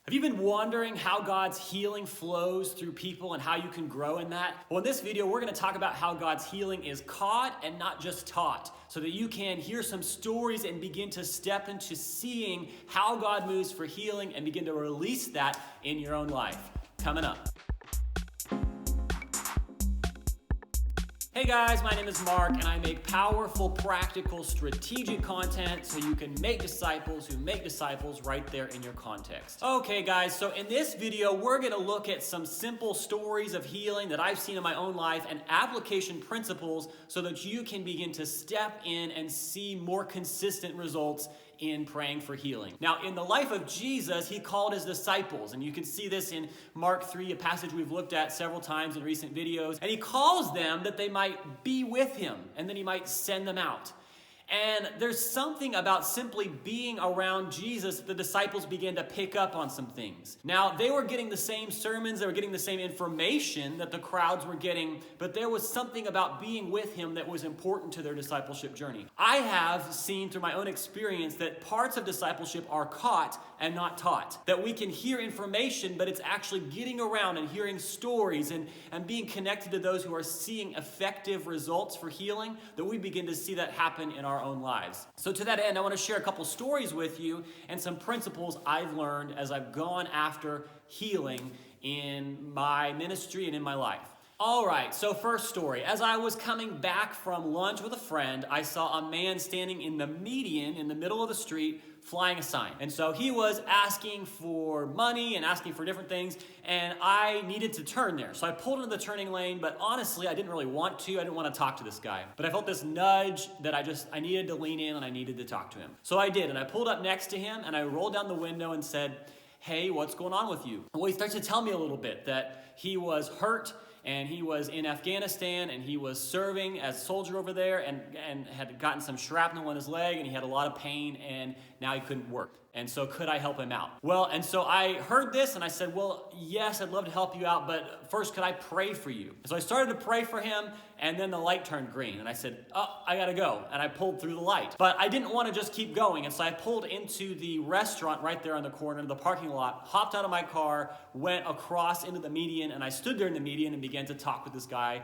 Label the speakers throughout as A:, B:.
A: Have you been wondering how God's healing flows through people and how you can grow in that? Well, in this video, we're going to talk about how God's healing is caught and not just taught, so that you can hear some stories and begin to step into seeing how God moves for healing and begin to release that in your own life. Coming up. Hey guys, my name is Mark and I make powerful, practical, strategic content so you can make disciples who make disciples right there in your context. Okay guys, so in this video, we're gonna look at some simple stories of healing that I've seen in my own life and application principles so that you can begin to step in and see more consistent results in praying for healing. Now, in the life of Jesus, he called his disciples, and you can see this in Mark 3, a passage we've looked at several times in recent videos, and he calls them that they might be with him, and then he might send them out. And there's something about simply being around Jesus that the disciples began to pick up on some things. Now, they were getting the same sermons, they were getting the same information that the crowds were getting, but there was something about being with him that was important to their discipleship journey. I have seen through my own experience that parts of discipleship are caught and not taught. That we can hear information, but it's actually getting around and hearing stories and being connected to those who are seeing effective results for healing, that we begin to see that happen in our own lives. So to that end, I want to share a couple stories with you and some principles I've learned as I've gone after healing in my ministry and in my life. All right, so first story. As I was coming back from lunch with a friend, I saw a man standing in the median in the middle of the street flying a sign. And so he was asking for money and asking for different things, and I needed to turn there. So I pulled into the turning lane, but honestly, I didn't really want to. I didn't want to talk to this guy. But I felt this nudge that I needed to lean in and I needed to talk to him. So I did, and I pulled up next to him and I rolled down the window and said, "Hey, what's going on with you?" Well, he starts to tell me a little bit that he was hurt and he was in Afghanistan and he was serving as a soldier over there and had gotten some shrapnel in his leg and he had a lot of pain and now he couldn't work. And so could I help him out? Well, and so I heard this and I said, well, yes, I'd love to help you out, but first, could I pray for you? So I started to pray for him and then the light turned green and I said, oh, I gotta go. And I pulled through the light. But I didn't want to just keep going. And so I pulled into the restaurant right there on the corner of the parking lot, hopped out of my car, went across into the median, and I stood there in the median and began to talk with this guy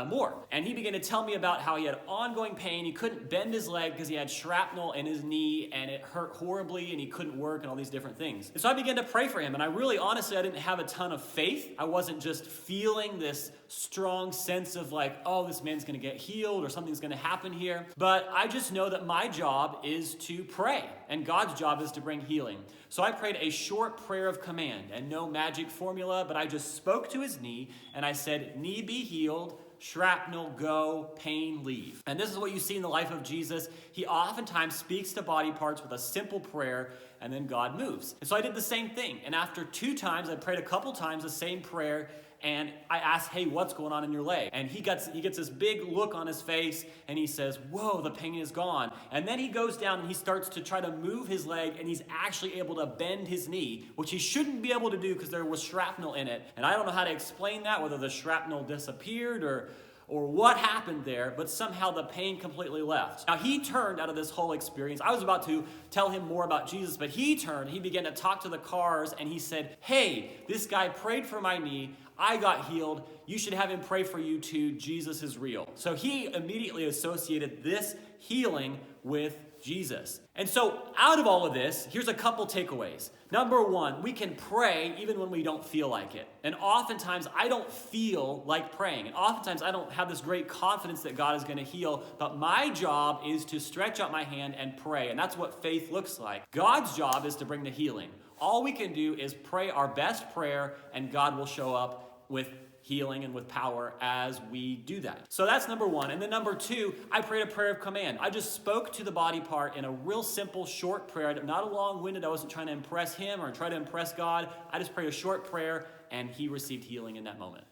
A: more. And he began to tell me about how he had ongoing pain. He couldn't bend his leg because he had shrapnel in his knee and it hurt horribly and he couldn't work and all these different things. And so I began to pray for him. And I really, honestly, I didn't have a ton of faith. I wasn't just feeling this strong sense of like, oh, this man's going to get healed or something's going to happen here. But I just know that my job is to pray and God's job is to bring healing. So I prayed a short prayer of command and no magic formula, but I just spoke to his knee and I said, knee be healed, shrapnel go, pain leave. And this is what you see in the life of Jesus. He oftentimes speaks to body parts with a simple prayer and then God moves. And so I did the same thing. And after 2 times, I prayed a couple times the same prayer and I asked, hey, what's going on in your leg? And he gets this big look on his face and he says, whoa, the pain is gone. And then he goes down and he starts to try to move his leg and he's actually able to bend his knee, which he shouldn't be able to do because there was shrapnel in it. And I don't know how to explain that, whether the shrapnel disappeared or what happened there, but somehow the pain completely left. Now, he turned out of this whole experience. I was about to tell him more about Jesus, but he began to talk to the cars, and he said, hey, this guy prayed for my knee. I got healed. You should have him pray for you too. Jesus is real. So he immediately associated this healing with Jesus. And so out of all of this, here's a couple takeaways. Number 1, we can pray even when we don't feel like it. And oftentimes I don't feel like praying. And oftentimes I don't have this great confidence that God is going to heal. But my job is to stretch out my hand and pray. And that's what faith looks like. God's job is to bring the healing. All we can do is pray our best prayer and God will show up with healing and with power as we do that. So that's number 1. And then number 2, I prayed a prayer of command. I just spoke to the body part in a real simple, short prayer. Not a long-winded. I wasn't trying to impress him or try to impress God. I just prayed a short prayer and he received healing in that moment.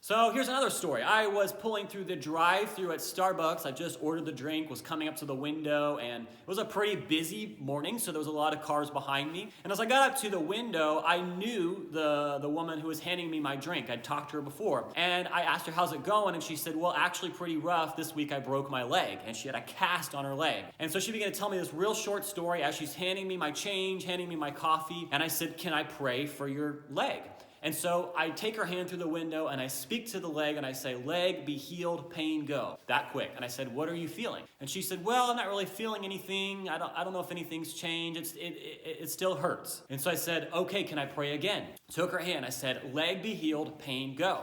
A: So here's another story. I was pulling through the drive-thru at Starbucks. I just ordered the drink, was coming up to the window, and it was a pretty busy morning, so there was a lot of cars behind me. And as I got up to the window, I knew the woman who was handing me my drink. I'd talked to her before. And I asked her, how's it going? And she said, well, actually pretty rough. This week I broke my leg. And she had a cast on her leg. And so she began to tell me this real short story as she's handing me my change, handing me my coffee. And I said, can I pray for your leg? And so I take her hand through the window and I speak to the leg and I say, leg, be healed, pain, go. That quick. And I said, what are you feeling? And she said, well, I'm not really feeling anything. I don't know if anything's changed. It still hurts. And so I said, okay, can I pray again? Took her hand. I said, leg, be healed, pain, go.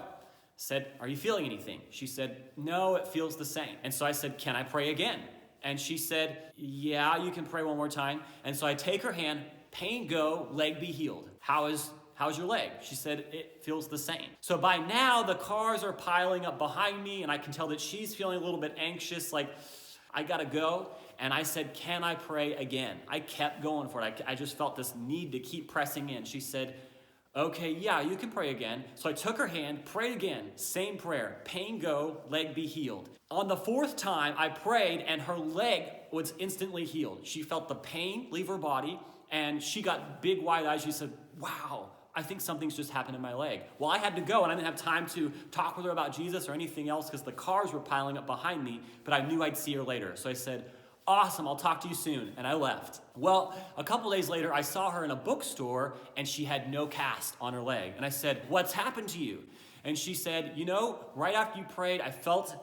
A: Said, are you feeling anything? She said, no, it feels the same. And so I said, can I pray again? And she said, yeah, you can pray one more time. And so I take her hand, pain, go, leg, be healed. How's your leg? She said, it feels the same. So by now, the cars are piling up behind me, and I can tell that she's feeling a little bit anxious, like, I gotta go. And I said, can I pray again? I kept going for it. I just felt this need to keep pressing in. She said, okay, yeah, you can pray again. So I took her hand, prayed again, same prayer, pain go, leg be healed. On the fourth time, I prayed, and her leg was instantly healed. She felt the pain leave her body, and she got big wide eyes. She said, wow, I think something's just happened in my leg. Well, I had to go, and I didn't have time to talk with her about Jesus or anything else because the cars were piling up behind me, but I knew I'd see her later. So I said, awesome, I'll talk to you soon, and I left. Well, a couple days later, I saw her in a bookstore, and she had no cast on her leg. And I said, what's happened to you? And she said, you know, right after you prayed, I felt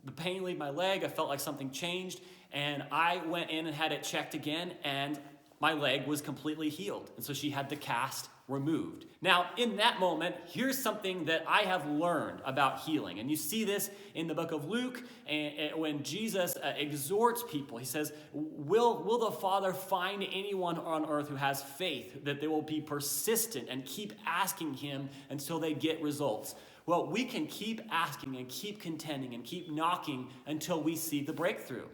A: the pain leave my leg. I felt like something changed, and I went in and had it checked again, and my leg was completely healed. And so she had the cast removed. Now, in that moment, here's something that I have learned about healing. And you see this in the book of Luke, and when Jesus exhorts people. He says, will the Father find anyone on earth who has faith that they will be persistent and keep asking him until they get results? Well, we can keep asking and keep contending and keep knocking until we see the breakthrough.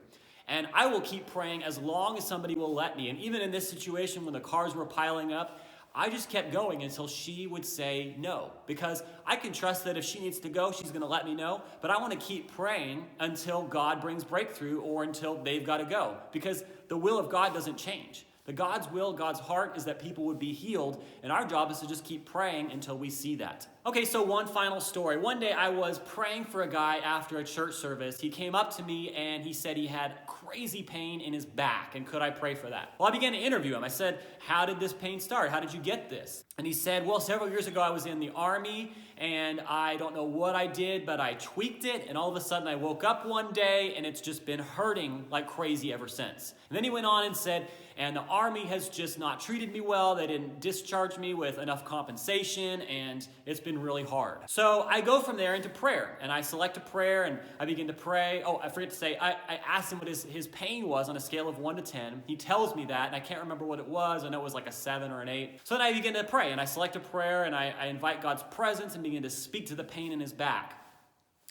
A: And I will keep praying as long as somebody will let me. And even in this situation when the cars were piling up, I just kept going until she would say no, because I can trust that if she needs to go, she's going to let me know. But I want to keep praying until God brings breakthrough or until they've got to go, because the will of God doesn't change. The God's will, God's heart is that people would be healed, and our job is to just keep praying until we see that. Okay, so one final story. One day I was praying for a guy after a church service. He came up to me and he said he had crazy pain in his back, and could I pray for that? Well, I began to interview him. I said, how did this pain start? How did you get this? And he said, well, several years ago I was in the Army, and I don't know what I did, but I tweaked it, and all of a sudden I woke up one day and it's just been hurting like crazy ever since. And then he went on and said, and the Army has just not treated me well. They didn't discharge me with enough compensation, and it's been really hard. So I go from there into prayer, and I select a prayer, and I begin to pray. Oh, I forget to say, I asked him what his pain was on a scale of 1 to 10. He tells me that, and I can't remember what it was. I know it was like a 7 or an 8. So then I begin to pray, and I select a prayer, and I invite God's presence and begin to speak to the pain in his back.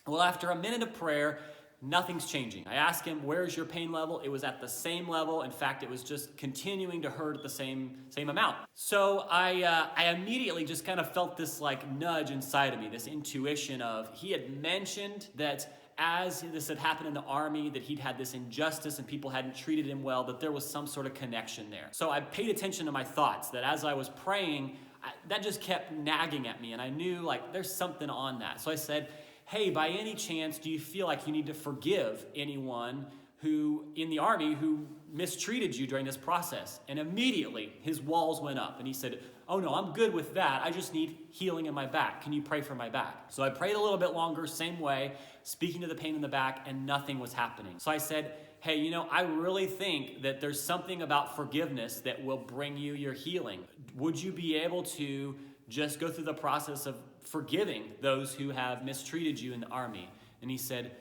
A: Well, after a minute of prayer, nothing's changing. I asked him, where's your pain level? It was at the same level. In fact, it was just continuing to hurt at the same amount. So I immediately just kind of felt this like nudge inside of me, this intuition of, he had mentioned that as this had happened in the Army, that he'd had this injustice and people hadn't treated him well, that there was some sort of connection there. So I paid attention to my thoughts, that as I was praying, that just kept nagging at me, and I knew like there's something on that. So I said, hey, by any chance, do you feel like you need to forgive anyone who in the Army who mistreated you during this process? And immediately his walls went up, and he said, oh no, I'm good with that. I just need healing in my back. Can you pray for my back? So I prayed a little bit longer, same way, speaking to the pain in the back, and nothing was happening. So I said, hey, you know, I really think that there's something about forgiveness that will bring you your healing. Would you be able to just go through the process of forgiving those who have mistreated you in the Army? And he said,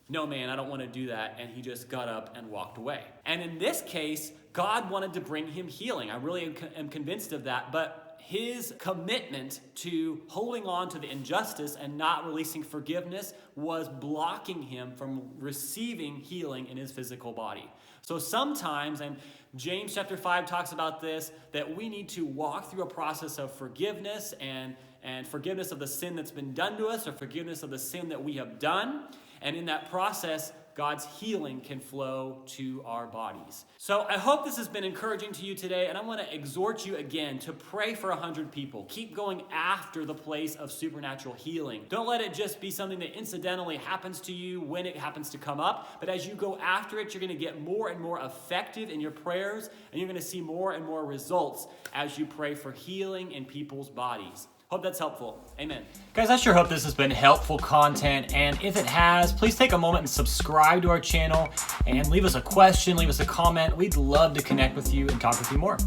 A: no, man, I don't want to do that. And he just got up and walked away. And in this case, God wanted to bring him healing. I really am convinced of that. But his commitment to holding on to the injustice and not releasing forgiveness was blocking him from receiving healing in his physical body. So sometimes, and James chapter 5 talks about this, that we need to walk through a process of forgiveness and and forgiveness of the sin that's been done to us or forgiveness of the sin that we have done. And in that process, God's healing can flow to our bodies. So I hope this has been encouraging to you today, and I want to exhort you again to pray for 100 people. Keep going after the place of supernatural healing. Don't let it just be something that incidentally happens to you when it happens to come up, but as you go after it, you're going to get more and more effective in your prayers, and you're going to see more and more results as you pray for healing in people's bodies. Hope that's helpful. Amen. Guys, I sure hope this has been helpful content. And if it has, please take a moment and subscribe to our channel and leave us a question, leave us a comment. We'd love to connect with you and talk with you more.